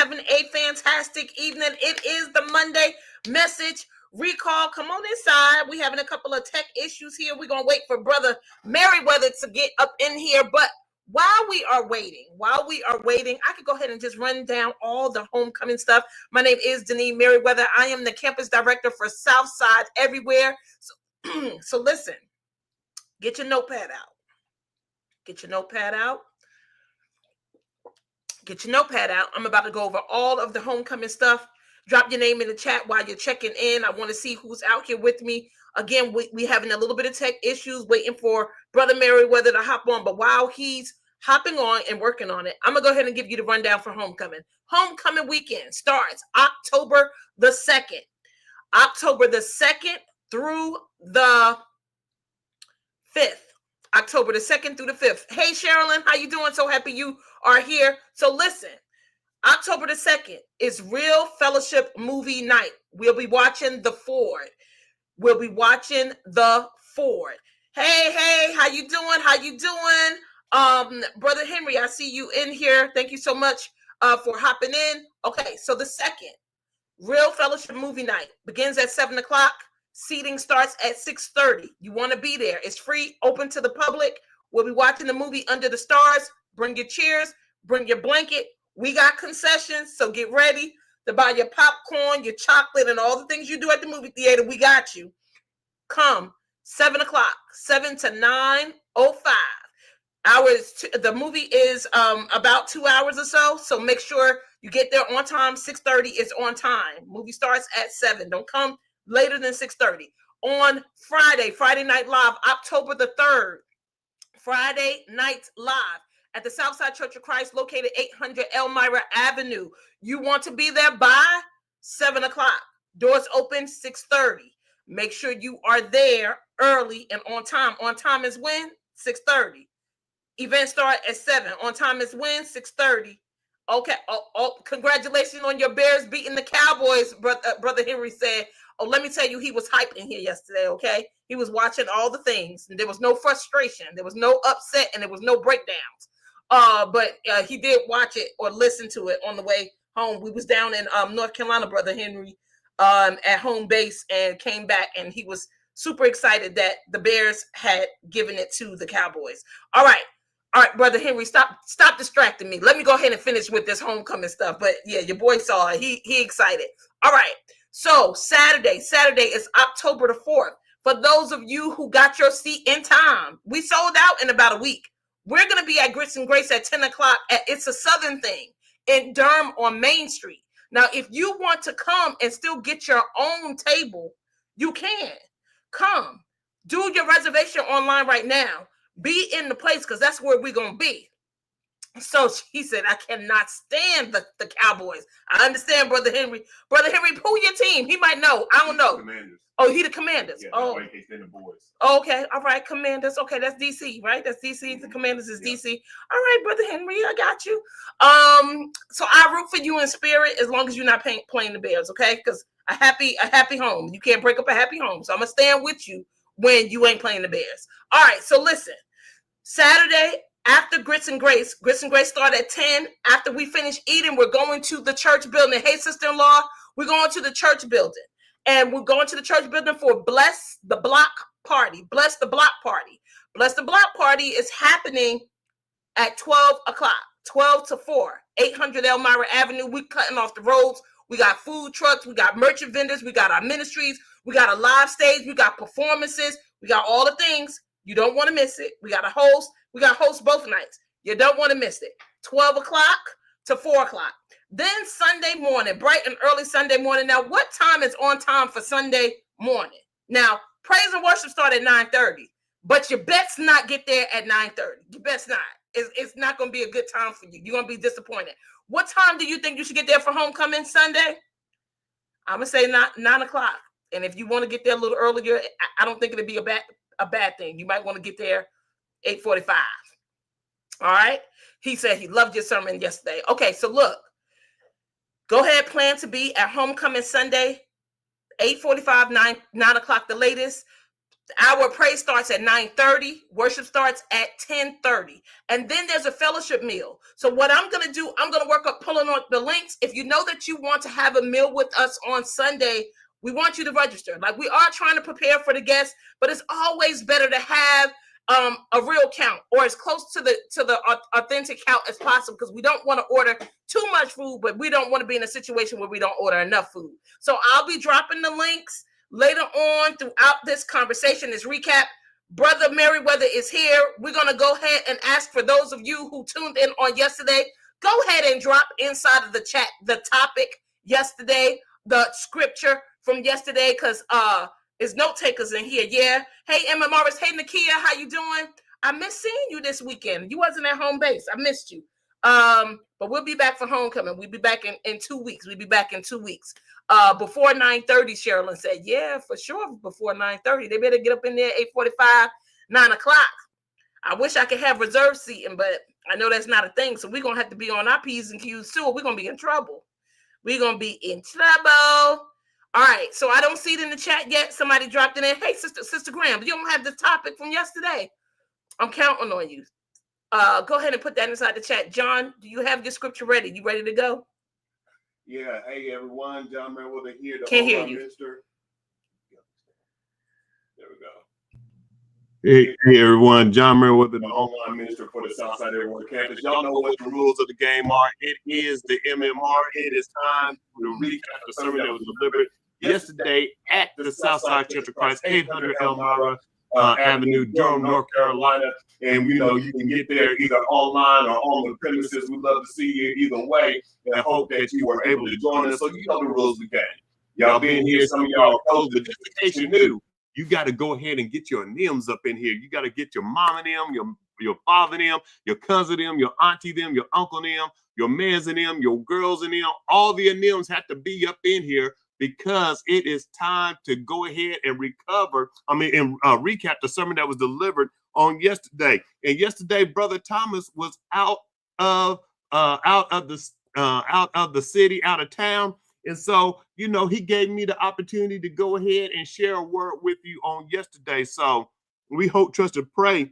having a fantastic evening. It is the Monday message recall. Come on inside. We're having a couple of tech issues here. We're going to wait for Brother Merriweather to get up in here. But while we are waiting, I could go ahead and just run down all the homecoming stuff. My name is Denise Merriweather. I am the campus director for Southside Everywhere. So listen, get your notepad out. Get your notepad out. I'm about to go over all of the homecoming stuff. Drop your name in the chat while you're checking in. I want to see who's out here with me. Again, we having a little bit of tech issues, waiting for Brother Merriweather to hop on. But while he's hopping on and working on it, I'm going to go ahead and give you the rundown for homecoming. Homecoming weekend starts October the 2nd. October the 2nd through the 5th. October the 2nd through the 5th. Hey, Sherilyn, how you doing? So happy you are here. So listen, October the 2nd is Real Fellowship Movie Night. We'll be watching The Ford. Hey, how you doing? Brother Henry, I see you in here. Thank you so much for hopping in. Okay, so the 2nd, Real Fellowship Movie Night begins at 7 o'clock. Seating starts at 6:30. You want to be there. It's free, open to the public. We'll be watching the movie Under the Stars. Bring your chairs, bring your blanket. We got concessions, so get ready to buy your popcorn, your chocolate, and all the things you do at the movie theater. We got you. Come 7 o'clock, 7 to 9:05. The movie is about 2 hours or so, so make sure you get there on time. 6:30 is on time. Movie starts at 7. Don't come later than 6:30. On Friday Night Live, October the 3rd, Friday Night Live at the Southside Church of Christ, located 800 Elmira Avenue. You want to be there by 7 o'clock. Doors open 6:30. Make sure you are there early and on time. On time is when? 6:30. Event start at 7. On time is when? 6:30. Okay. Congratulations on your Bears beating the Cowboys, Brother Henry said. Oh, let me tell you, he was hyped in here yesterday, okay? He was watching all the things. And there was no frustration. There was no upset, and there was no breakdowns. But he did watch it or listen to it on the way home. We was down in North Carolina, Brother Henry, at home base, and came back, and he was super excited that the Bears had given it to the Cowboys. All right, Brother Henry, stop distracting me. Let me go ahead and finish with this homecoming stuff. But yeah, your boy saw it. He excited. All right. So Saturday is October the 4th. For those of you who got your seat in time, we sold out in about a week. We're going to be at Grits and Grace at 10 o'clock. It's a Southern thing in Durham on Main Street. Now, if you want to come and still get your own table, you can. Come. Do your reservation online right now. Be in the place, because that's where we're going to be. So he said, I cannot stand the Cowboys. I understand, Brother Henry. Brother Henry, who your team? He might know. I don't know. Commanders. Oh, he the Commanders. Yeah, oh, the boys. Okay. All right, Commanders. Okay, that's DC, right? That's DC. Mm-hmm. The Commanders is DC. All right, Brother Henry, I got you. So I root for you in spirit as long as you're not playing the Bears, okay? Because a happy home. You can't break up a happy home. So I'm gonna stand with you when you ain't playing the Bears. All right. So listen, Saturday. After Grits and Grace start at 10. After we finish eating, we're going to the church building. Hey, sister-in-law, we're going to the church building. And we're going to the church building for Bless the Block Party. Bless the Block Party. Bless the Block Party is happening at 12 o'clock, 12 to 4, 800 Elmira Avenue. We're cutting off the roads. We got food trucks. We got merchant vendors. We got our ministries. We got a live stage. We got performances. We got all the things. You don't want to miss it. We got a host. We got hosts both nights. You don't want to miss it. 12 o'clock to 4 o'clock. Then Sunday morning, bright and early Sunday morning. Now, what time is on time for Sunday morning? Now, praise and worship start at 9:30, but you best not get there at 9:30. You best not. It's not going to be a good time for you. You're going to be disappointed. What time do you think you should get there for homecoming Sunday? I'm going to say 9 o'clock. And if you want to get there a little earlier, I don't think it'll be a bad thing. You might want to get there 8:45. All right. He said he loved your sermon yesterday. Okay, so look, go ahead, plan to be at homecoming Sunday, 8:45, 9 o'clock the latest. Our praise starts at 9:30. Worship starts at 10:30. And then there's a fellowship meal. So what I'm going to do, I'm going to work up pulling on the links. If you know that you want to have a meal with us on Sunday, we want you to register. Like, we are trying to prepare for the guests, but it's always better to have a real count, or as close to the authentic count as possible, because we don't want to order too much food, but we don't want to be in a situation where we don't order enough food. So I'll be dropping the links later on throughout this conversation, this recap. Brother Merriweather is here. We're going to go ahead and ask for those of you who tuned in on yesterday, go ahead and drop inside of the chat the topic yesterday, the scripture from yesterday, because there's note takers in here. Yeah. Hey, MMRs. Hey, Nakia, how you doing? I missed seeing you this weekend. You wasn't at home base. I missed you. But we'll be back for homecoming. We'll be back in 2 weeks. We'll be back in 2 weeks. Before 9:30, Sherilyn said, yeah, for sure, before 9:30. They better get up in there 8:45, 9 o'clock. I wish I could have reserved seating, but I know that's not a thing. So we're going to have to be on our P's and Q's too, or we're going to be in trouble. We're going to be in trouble. All right, so I don't see it in the chat yet. Somebody dropped it in. Hey, Sister Graham, you don't have the topic from yesterday. I'm counting on you. Go ahead and put that inside the chat. John, do you have your scripture ready? You ready to go? Yeah. Hey, everyone. John Merriweather here. Can't hear you. Minister. There we go. Hey, everyone. John Merriweather, the online minister for the Southside Everywhere campus. Y'all know what the rules of the game are. It is the MMR. It is time to recap the sermon that was delivered yesterday at the Southside Church of Christ, 800 Elmira Avenue, Durham, North Carolina. And you know, you can get there either online or on the premises. We'd love to see you either way, and hope that you were able to join us. So you know the rules of the game. Y'all been here, some of y'all are close, but just in case you're new, you got to go ahead and get your names up in here. You got to get your mom and them, your father and them, your cousin them, your auntie them, your uncle them, your mans and them, your girls and them. All the names have to be up in here, because it is time to go ahead and recap the sermon that was delivered on yesterday. And yesterday, Brother Thomas was out of the city, out of town. And so, you know, he gave me the opportunity to go ahead and share a word with you on yesterday. So we hope, trust, and pray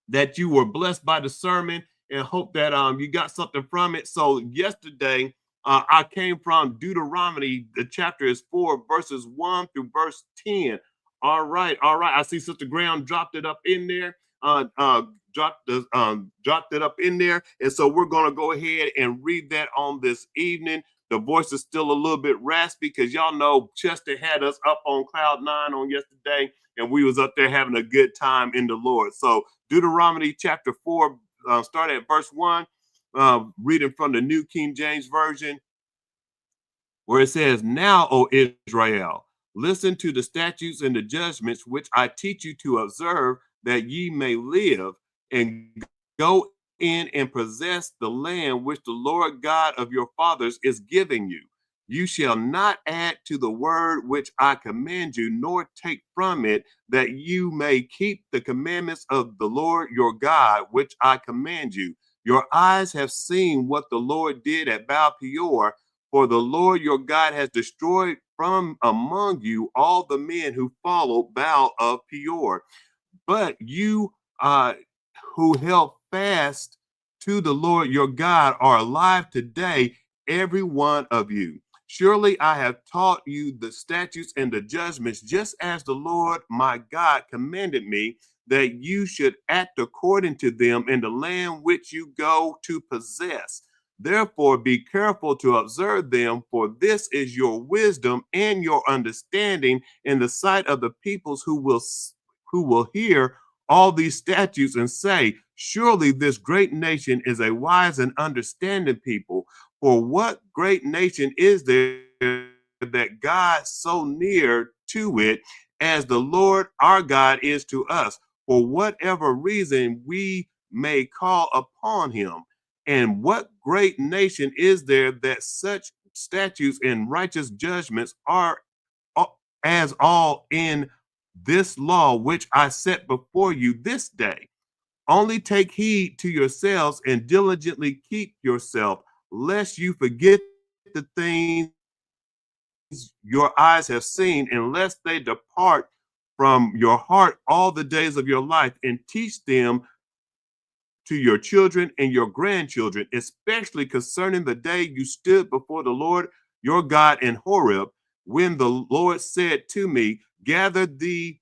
that you were blessed by the sermon, and hope that you got something from it. So yesterday, I came from Deuteronomy. The chapter is 4, verses 1 through verse 10. All right. I see Sister Graham dropped it up in there. Dropped it up in there. And so we're going to go ahead and read that on this evening. The voice is still a little bit raspy, because y'all know Chester had us up on cloud 9 on yesterday, and we was up there having a good time in the Lord. So Deuteronomy chapter 4, start at verse 1. Reading from the New King James Version, where it says, "Now, O Israel, listen to the statutes and the judgments which I teach you to observe, that ye may live, and go in and possess the land which the Lord God of your fathers is giving you. You shall not add to the word which I command you, nor take from it, that you may keep the commandments of the Lord your God, which I command you. Your eyes have seen what the Lord did at Baal Peor, for the Lord your God has destroyed from among you all the men who followed Baal of Peor. But you who held fast to the Lord your God are alive today, every one of you. Surely I have taught you the statutes and the judgments, just as the Lord my God commanded me, that you should act according to them in the land which you go to possess. Therefore, be careful to observe them, for this is your wisdom and your understanding in the sight of the peoples who will hear all these statutes and say, surely this great nation is a wise and understanding people. For what great nation is there that God so near to it as the Lord our God is to us, for whatever reason we may call upon him? And what great nation is there that such statutes and righteous judgments are as all in this law which I set before you this day? Only take heed to yourselves and diligently keep yourself, lest you forget the things your eyes have seen, and lest they depart from your heart all the days of your life, and teach them to your children and your grandchildren, especially concerning the day you stood before the Lord your God in Horeb, when the Lord said to me, gather the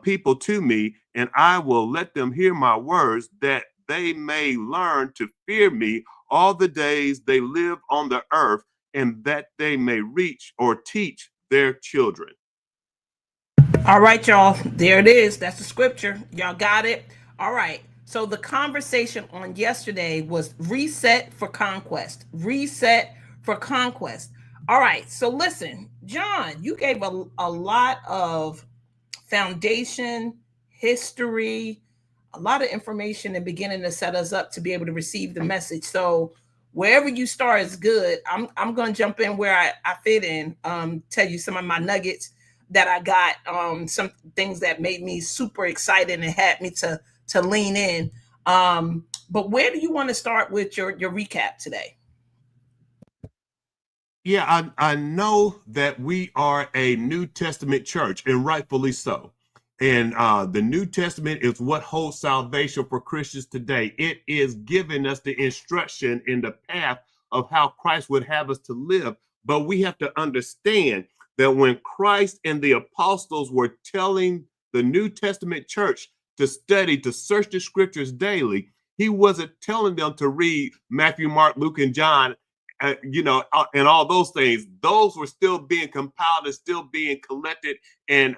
people to me, and I will let them hear my words, that they may learn to fear me all the days they live on the earth, and that they may reach or teach their children. All right, y'all. There it is. That's the scripture. Y'all got it. All right. So the conversation on yesterday was reset for conquest. Reset for conquest. All right. So listen, John, you gave a lot of foundation, history, a lot of information and beginning to set us up to be able to receive the message. So wherever you start is good. I'm going to jump in where I fit in, tell you some of my nuggets that I got, some things that made me super excited and had me to lean in. But where do you want to start with your recap today? Yeah, I know that we are a New Testament church, and rightfully so. And the New Testament is what holds salvation for Christians today. It is giving us the instruction in the path of how Christ would have us to live. But we have to understand that when Christ and the apostles were telling the New Testament church to study, to search the scriptures daily, he wasn't telling them to read Matthew, Mark, Luke, and John, and all those things. Those were still being compiled and still being collected and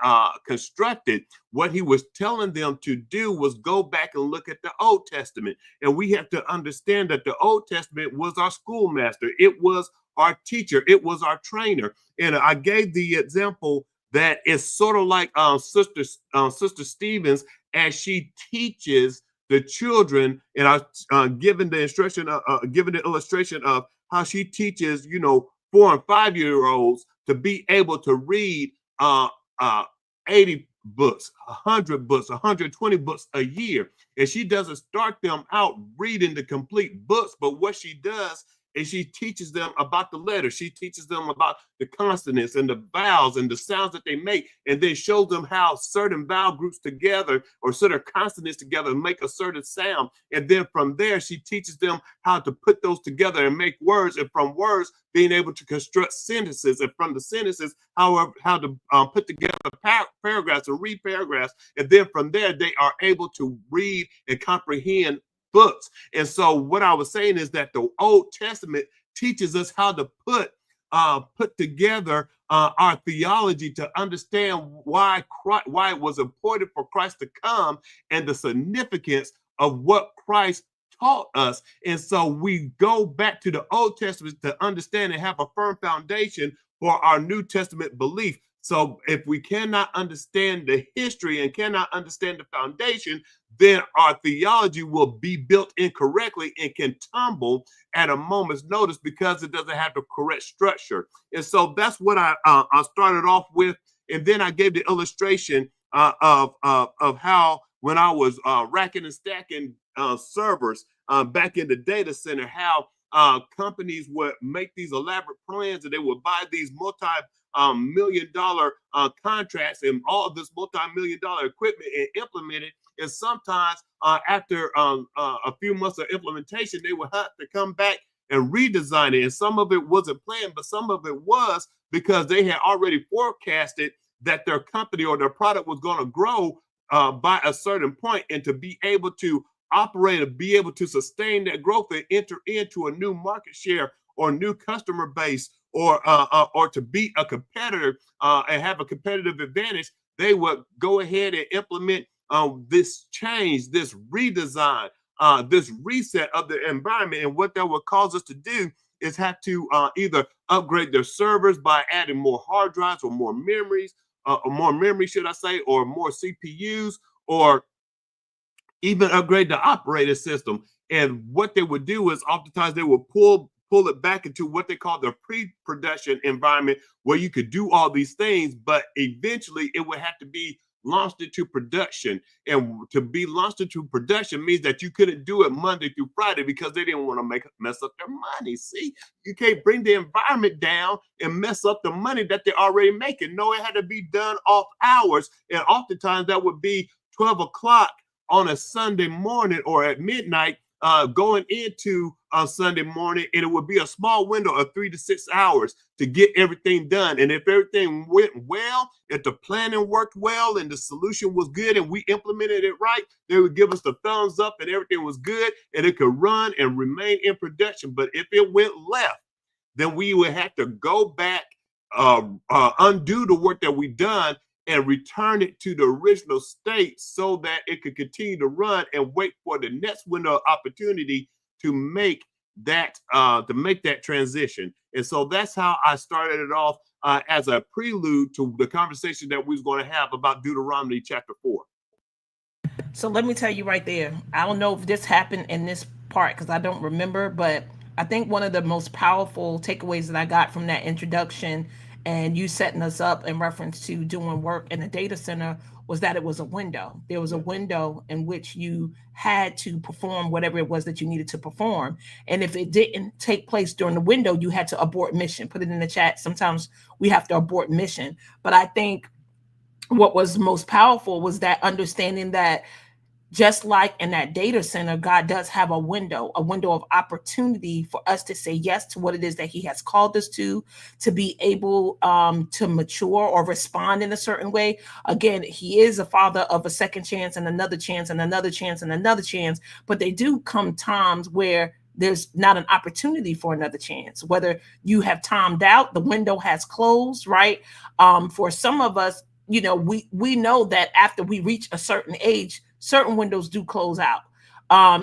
constructed. What he was telling them to do was go back and look at the Old Testament. And we have to understand that the Old Testament was our schoolmaster. It was our teacher. It was our trainer. And I gave the example that it's sort of like Sister Stevens, as she teaches the children, and I've given the instruction, given the illustration of how she teaches, 4 and 5 year olds to be able to read 80 books, 100 books, 120 books a year. And she doesn't start them out reading the complete books, but what she does is she teaches them about the letters. She teaches them about the consonants and the vowels and the sounds that they make, and then shows them how certain vowel groups together or certain consonants together make a certain sound. And then from there, she teaches them how to put those together and make words, and from words, being able to construct sentences, and from the sentences, how to put together paragraphs and read paragraphs. And then from there, they are able to read and comprehend books. And so what I was saying is that the Old Testament teaches us how to put together our theology to understand why it was important for Christ to come, and the significance of what Christ taught us. And so we go back to the Old Testament to understand and have a firm foundation for our New Testament belief. So if we cannot understand the history and cannot understand the foundation, then our theology will be built incorrectly and can tumble at a moment's notice because it doesn't have the correct structure. And so that's what I started off with. And then I gave the illustration of how when I was racking and stacking servers back in the data center, how companies would make these elaborate plans, and they would buy these multi-million-dollar contracts and all of this multi-million-dollar equipment and implement it. And sometimes after a few months of implementation, they would have to come back and redesign it. And some of it wasn't planned, but some of it was because they had already forecasted that their company or their product was going to grow by a certain point, and to be able to operate and be able to sustain that growth and enter into a new market share or new customer base, or to be a competitor and have a competitive advantage, they would go ahead and implement this change, this redesign, this reset of the environment. And what that would cause us to do is have to either upgrade their servers by adding more hard drives or more memories, or more memory, should I say, or more CPUs, or even upgrade the operating system. And what they would do is oftentimes they would pull it back into what they call the pre-production environment, where you could do all these things, but eventually it would have to be launched into production. And to be launched into production means that you couldn't do it Monday through Friday because they didn't want to mess up their money. See, you can't bring the environment down and mess up the money that they're already making. No, it had to be done off hours. And oftentimes that would be 12 o'clock on a Sunday morning or at midnight, going into Sunday morning, and it would be a small window of 3 to 6 hours to get everything done. And if everything went well, if the planning worked well and the solution was good and we implemented it right, they would give us the thumbs up and everything was good and it could run and remain in production. But if it went left, then we would have to go back, undo the work that we done and return it to the original state so that it could continue to run and wait for the next window of opportunity to make that transition. And so that's how I started it off as a prelude to the conversation that we was going to have about Deuteronomy chapter 4. So let me tell you right there, I don't know if this happened in this part because I don't remember, but I think one of the most powerful takeaways that I got from that introduction and you setting us up in reference to doing work in the data center was that it was a window. There was a window in which you had to perform whatever it was that you needed to perform. And if it didn't take place during the window, you had to abort mission. Put it in the chat. Sometimes we have to abort mission. But I think what was most powerful was that understanding that just like in that data center, God does have a window of opportunity for us to say yes to what it is that he has called us to be able to mature or respond in a certain way. Again, he is a father of a second chance and another chance and another chance and another chance, but they do come times where there's not an opportunity for another chance. Whether you have timed out, the window has closed, right? For some of us, you know, we know that after we reach a certain age, certain windows do close out.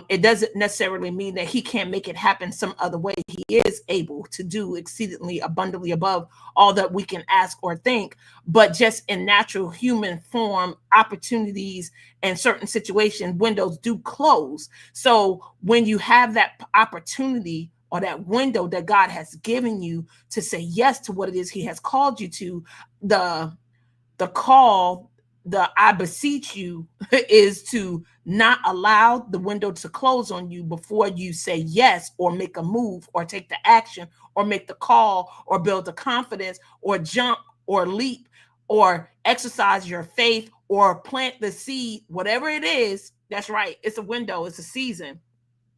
It doesn't necessarily mean that he can't make it happen some other way. He is able to do exceedingly abundantly above all that we can ask or think, but just in natural human form, opportunities and certain situations, windows do close. So when you have that opportunity or that window that God has given you to say yes to what it is he has called you to, the call, the I beseech you is to not allow the window to close on you before you say yes or make a move or take the action or make the call or build the confidence or jump or leap or exercise your faith or plant the seed, whatever it is. That's right. It's a window. It's a season.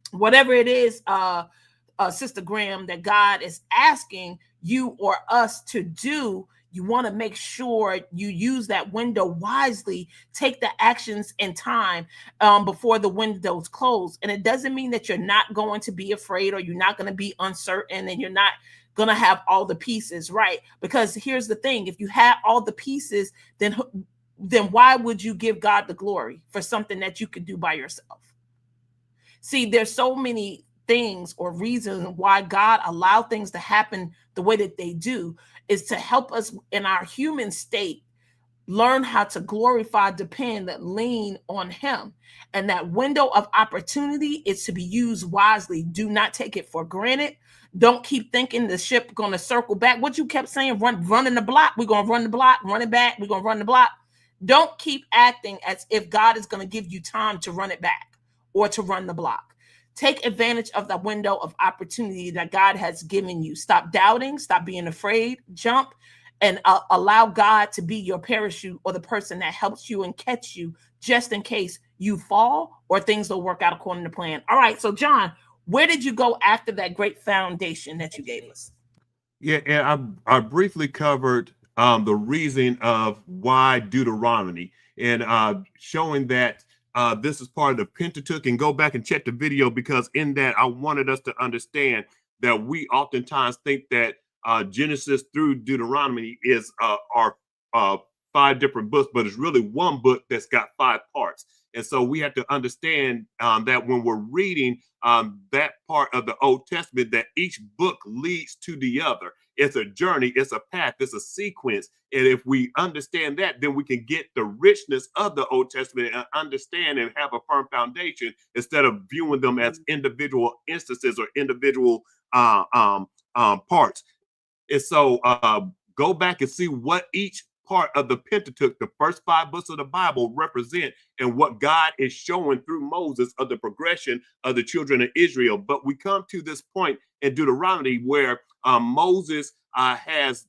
Whatever it is, Sister Graham, that God is asking you or us to do, you want to make sure you use that window wisely, take the actions in time before the windows close. And it doesn't mean that you're not going to be afraid or you're not going to be uncertain and you're not going to have all the pieces, right? Because here's the thing, if you had all the pieces, then why would you give God the glory for something that you could do by yourself? See, there's so many things or reasons why God allowed things to happen the way that they do is to help us in our human state learn how to glorify, depend, lean on him. And that window of opportunity is to be used wisely. Do not take it for granted. Don't keep thinking the ship going to circle back. What you kept saying, running the block. We're going to run the block, run it back. We're going to run the block. Don't keep acting as if God is going to give you time to run it back or to run the block. Take advantage of the window of opportunity that God has given you. Stop doubting, stop being afraid, jump, and allow God to be your parachute or the person that helps you and catch you just in case you fall or things don't work out according to plan. All right, so John, where did you go after that great foundation that you gave us? Yeah, and I briefly covered the reason of why Deuteronomy and showing that this is part of the Pentateuch, and go back and check the video because in that I wanted us to understand that we oftentimes think that Genesis through Deuteronomy is are 5 different books, but it's really one book that's got 5 parts. And so we have to understand that when we're reading that part of the Old Testament, that each book leads to the other. It's a journey, it's a path, it's a sequence. And if we understand that, then we can get the richness of the Old Testament and understand and have a firm foundation instead of viewing them as individual instances or individual parts. And so go back and see what each part of the Pentateuch, the first 5 books of the Bible, represent and what God is showing through Moses of the progression of the children of Israel. But we come to this point in Deuteronomy where Moses has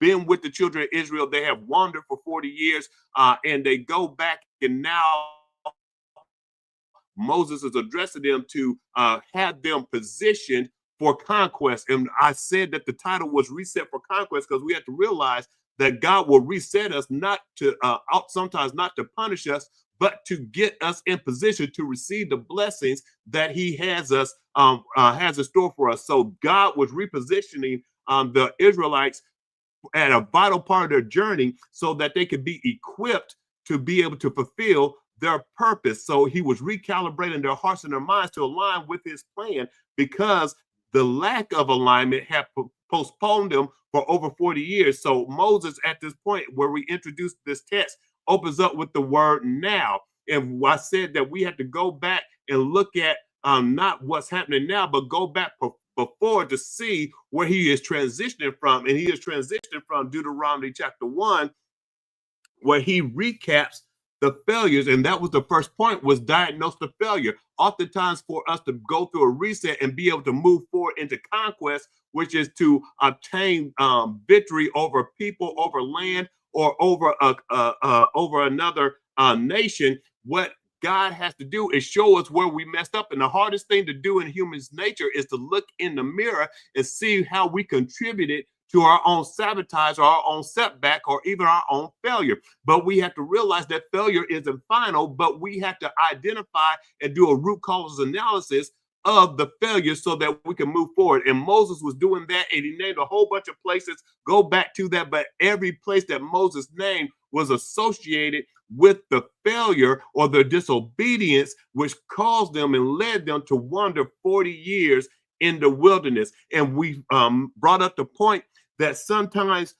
been with the children of Israel. They have wandered for 40 years and they go back, and now Moses is addressing them to have them positioned for conquest. And I said that the title was Reset for Conquest because we have to realize that God will reset us, not to sometimes not to punish us, but to get us in position to receive the blessings that He has us has in store for us. So God was repositioning the Israelites at a vital part of their journey so that they could be equipped to be able to fulfill their purpose. So He was recalibrating their hearts and their minds to align with His plan, because the lack of alignment had postponed them for over 40 years. So Moses, at this point where we introduced this text, opens up with the word now. And I said that we had to go back and look at not what's happening now, but go back before to see where He is transitioning from. And He is transitioning from Deuteronomy chapter 1, where He recaps the failures. And that was the first point, was diagnose the failure. Oftentimes for us to go through a reset and be able to move forward into conquest, which is to obtain victory over people, over land, or over another nation, what God has to do is show us where we messed up. And the hardest thing to do in human's nature is to look in the mirror and see how we contributed to our own sabotage or our own setback or even our own failure. But we have to realize that failure isn't final, but we have to identify and do a root cause analysis of the failure so that we can move forward. And Moses was doing that, and he named a whole bunch of places. Go back to that, but every place that Moses named was associated with the failure or the disobedience, which caused them and led them to wander 40 years in the wilderness. And we brought up the point that sometimes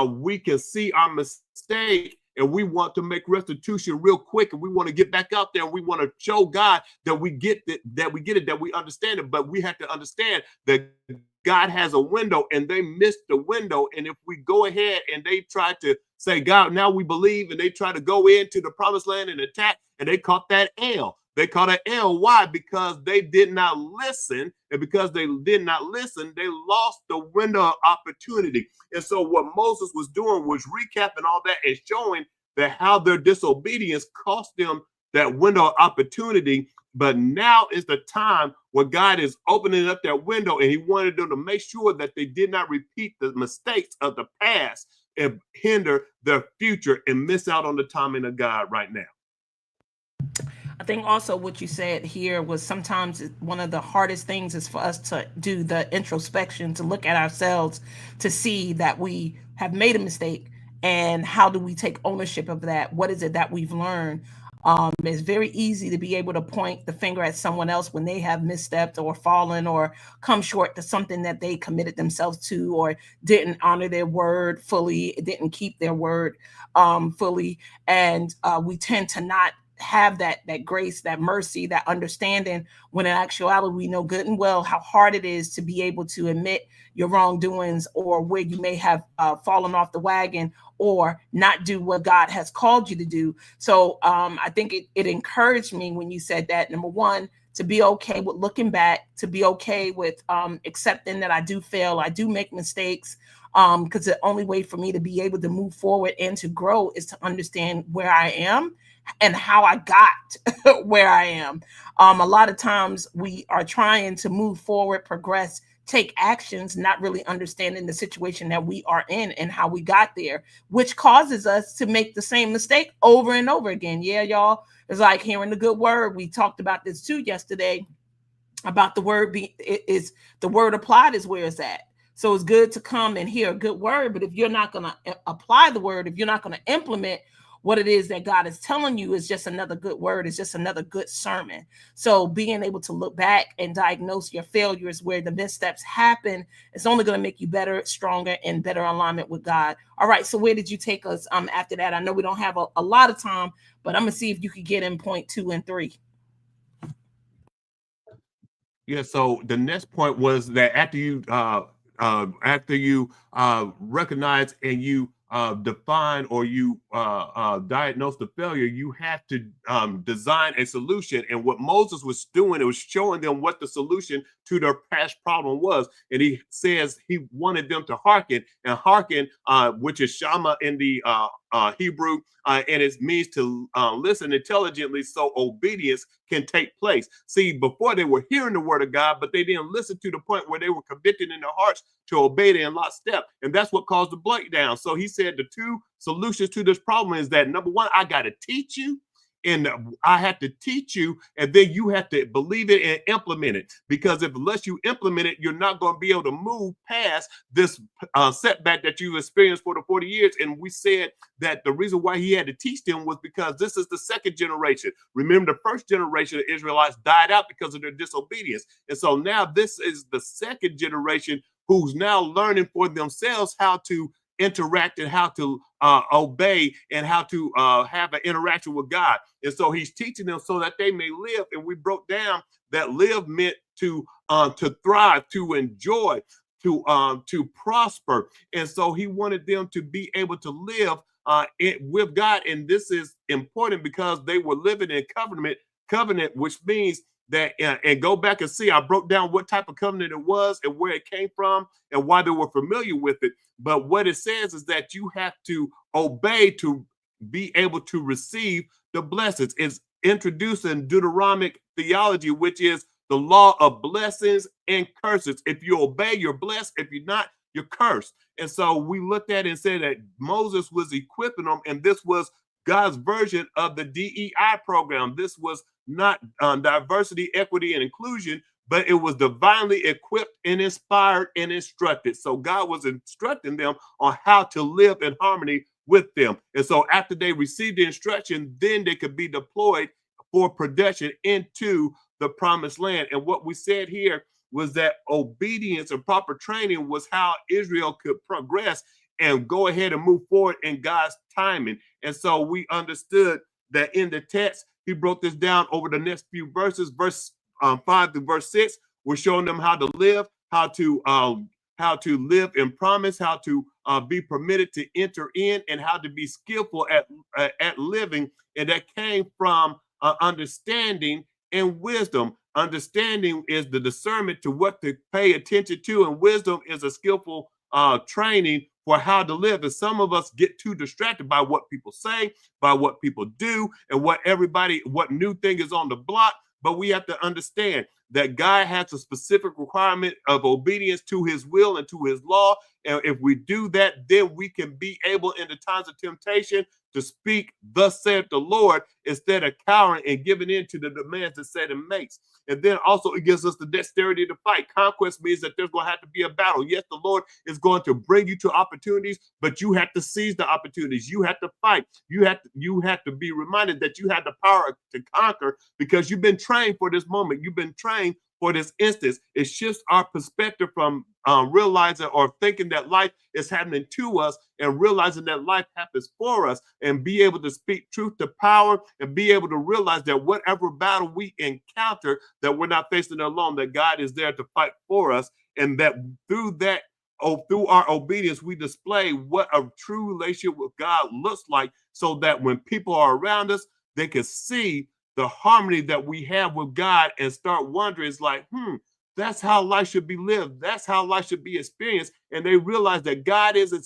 we can see our mistake and we want to make restitution real quick, and we want to get back out there and we want to show God that we get it, that we understand it. But we have to understand that God has a window, and they missed the window. And if we go ahead and they try to say, God, now we believe, and they try to go into the promised land and attack, and they caught that L. They caught an L. Why? Because they did not listen. And because they did not listen, they lost the window of opportunity. And so what Moses was doing was recapping all that and showing that how their disobedience cost them that window of opportunity. But now is the time where God is opening up that window, and He wanted them to make sure that they did not repeat the mistakes of the past and hinder their future and miss out on the timing of God right now. I think also what you said here was sometimes one of the hardest things is for us to do the introspection, to look at ourselves, to see that we have made a mistake, and how do we take ownership of that? What is it that we've learned? It's very easy to be able to point the finger at someone else when they have misstepped or fallen or come short to something that they committed themselves to, or didn't honor their word fully, didn't keep their word fully. And we tend to not have that grace, that mercy, that understanding, when in actuality we know good and well how hard it is to be able to admit your wrongdoings, or where you may have fallen off the wagon or not do what God has called you to do. So I think it encouraged me when you said that, number one, to be okay with looking back, to be okay with accepting that I do fail, I do make mistakes, because the only way for me to be able to move forward and to grow is to understand where I am and how I got where I am. A lot of times we are trying to move forward, progress, take actions, not really understanding the situation that we are in and how we got there, which causes us to make the same mistake over and over again. Yeah, y'all, it's like hearing the good word. We talked about this too yesterday, about the word is the word applied is where it's at. So it's good to come and hear a good word, but if you're not going to apply the word, if you're not going to implement what it is that God is telling you, is just another good word, is just another good sermon. So being able to look back and diagnose your failures, where the missteps happen, it's only going to make you better, stronger, and better alignment with God. All right, so where did you take us after that? I know we don't have a lot of time, but I'm going to see if you could get in point 2 and 3. Yeah, so the next point was that after you recognize and you define or you diagnose the failure, you have to design a solution. And what Moses was doing, it was showing them what the solution to their past problem was. And he says he wanted them to hearken, and hearken, which is shama in the Hebrew, and it means to listen intelligently so obedience can take place. See, before they were hearing the word of God, but they didn't listen to the point where they were convicted in their hearts to obey it in lockstep. And that's what caused the breakdown. So he said the two solutions to this problem is that, number one, I got to teach you. And I have to teach you, and then you have to believe it and implement it. Because unless you implement it, you're not going to be able to move past this setback that you experienced for the 40 years. And we said that the reason why he had to teach them was because this is the second generation. Remember, the first generation of Israelites died out because of their disobedience. And so now this is the second generation who's now learning for themselves how to interact and how to obey and how to have an interaction with God. And so he's teaching them so that they may live. And we broke down that live meant to thrive, to enjoy, to prosper. And so he wanted them to be able to live with God. And this is important because they were living in covenant, which means that, and go back and see, I broke down what type of covenant it was and where it came from and why they were familiar with it. But what it says is that you have to obey to be able to receive the blessings. It's introduced in Deuteronomic theology, which is the law of blessings and curses. If you obey, you're blessed. If you're not, you're cursed. And so we looked at it and said that Moses was equipping them, and this was God's version of the DEI program. This was not diversity, equity, and inclusion, but it was divinely equipped and inspired and instructed. So God was instructing them on how to live in harmony with them. And so after they received the instruction, then they could be deployed for production into the promised land. And what we said here was that obedience and proper training was how Israel could progress and go ahead and move forward in God's timing. And so we understood that in the text, he broke this down over the next few verses, verse 5 to verse 6. We're showing them how to live, how to live in promise, how to be permitted to enter in, and how to be skillful at living. And that came from understanding and wisdom. Understanding is the discernment to what to pay attention to, and wisdom is a skillful training for how to live. And some of us get too distracted by what people say, by what people do, and what new thing is on the block. But we have to understand that God has a specific requirement of obedience to his will and to his law. And if we do that, then we can be able in the times of temptation to speak, thus saith the Lord, instead of cowering and giving in to the demands that Satan makes. And then also it gives us the dexterity to fight. Conquest means that there's going to have to be a battle. Yes, the Lord is going to bring you to opportunities, but you have to seize the opportunities. You have to fight. You have to be reminded that you have the power to conquer because you've been trained for this moment. You've been trained for this instance. It shifts our perspective from realizing or thinking that life is happening to us and realizing that life happens for us, and be able to speak truth to power and be able to realize that whatever battle we encounter, that we're not facing it alone, that God is there to fight for us, and that through our obedience, we display what a true relationship with God looks like, so that when people are around us, they can see the harmony that we have with God and start wondering, it's like, that's how life should be lived. That's how life should be experienced. And they realize that God isn't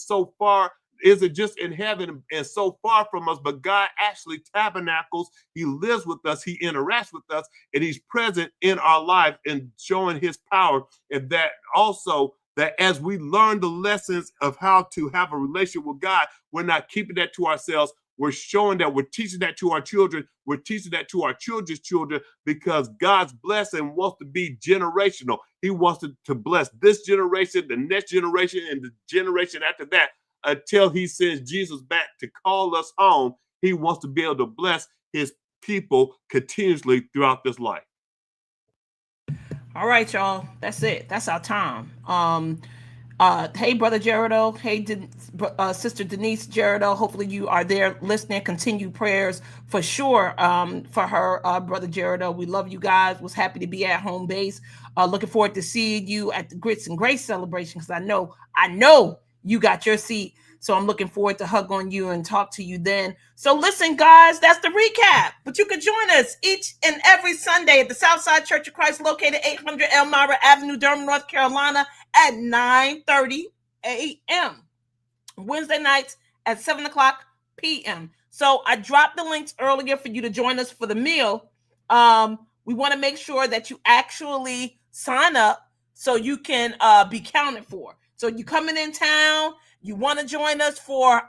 just in heaven and so far from us, but God actually tabernacles. He lives with us. He interacts with us, and he's present in our life and showing his power. And that also, that as we learn the lessons of how to have a relationship with God, we're not keeping that to ourselves. We're showing that, we're teaching that to our children. We're teaching that to our children's children, because God's blessing wants to be generational. He wants to bless this generation, the next generation, and the generation after that, until he sends Jesus back to call us home. He wants to be able to bless his people continuously throughout this life. All right, y'all. That's it. That's our time. Hey, Brother Gerardo. Hey, Sister Denise Gerardo. Hopefully you are there listening. Continue prayers for sure for her, Brother Gerardo. We love you guys. Was happy to be at home base. Looking forward to seeing you at the Grits and Grace celebration, because I know you got your seat So I'm looking forward to hug on you and talk to you then. So listen, guys, that's the recap. But you can join us each and every Sunday at the Southside Church of Christ, located 800 Elmira Avenue, Durham, North Carolina, at 9:30 a.m. Wednesday nights at 7 o'clock p.m. So I dropped the links earlier for you to join us for the meal. We want to make sure that you actually sign up so you can be counted for. So you coming in town, you want to join us for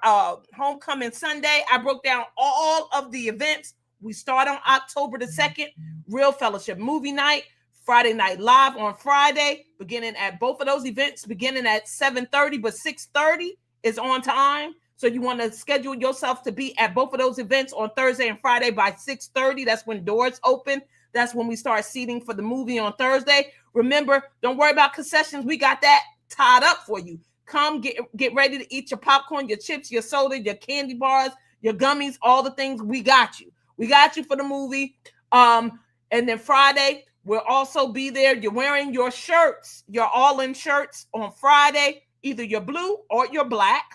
Homecoming Sunday. I broke down all of the events. We start on October the 2nd, Real Fellowship Movie Night, Friday Night Live on Friday, beginning at both of those events, beginning at 7:30, but 6:30 is on time. So you want to schedule yourself to be at both of those events on Thursday and Friday by 6:30. That's when doors open. That's when we start seating for the movie on Thursday. Remember, don't worry about concessions. We got that tied up for you. Come get ready to eat your popcorn, your chips, your soda, your candy bars, your gummies, all the things. We got you. We got you for the movie. And then Friday, we'll also be there. You're wearing your shirts, your all-in shirts on Friday, either your blue or your black.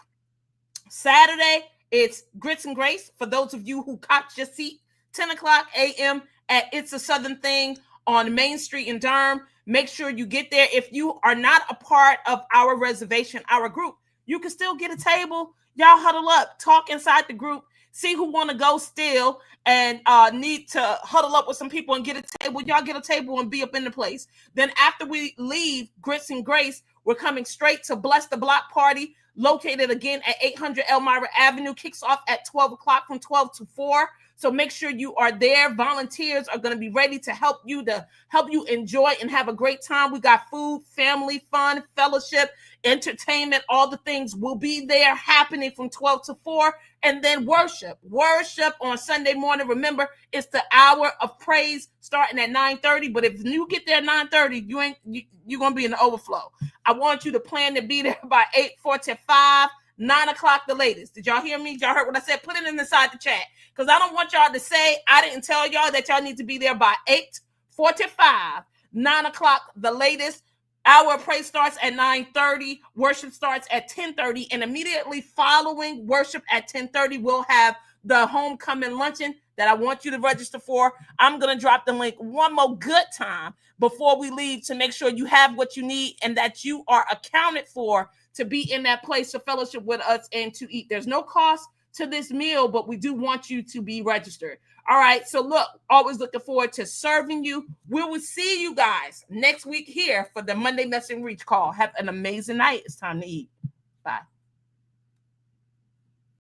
Saturday, it's Grits and Grace. For those of you who caught your seat, 10 o'clock a.m. at It's a Southern Thing on Main Street in Durham. Make sure you get there. If you are not a part of our reservation, our group, you can still get a table. Y'all huddle up, talk inside the group, see who want to go still and need to huddle up with some people and get a table. Y'all get a table and be up in the place. Then after we leave Grits and Grace, we're coming straight to Bless the Block Party, located again at 800 Elmira Avenue. Kicks off at 12 o'clock from 12 to 4. So make sure you are there. Volunteers are going to be ready to help you enjoy and have a great time. We got food, family, fun, fellowship, entertainment, all the things will be there happening from 12 to 4. And then worship on Sunday morning. Remember, it's the hour of praise starting at 9:30. But if you get there at 9:30, you're going to be in the overflow. I want you to plan to be there by 8:45, 9 o'clock the latest. Did y'all hear me? Y'all heard what I said? Put it inside the chat. Because I don't want y'all to say I didn't tell y'all that y'all need to be there by 8:45, 9 o'clock the latest. Our praise starts at 9:30. Worship starts at 10:30. And immediately following worship at 10:30, we'll have the homecoming luncheon that I want you to register for. I'm going to drop the link one more good time before we leave to make sure you have what you need and that you are accounted for to be in that place of fellowship with us and to eat. There's no cost to this meal, but we do want you to be registered. All right. So look, always looking forward to serving you. We will see you guys next week here for the Monday Message and Reach call. Have an amazing night. It's time to eat. Bye.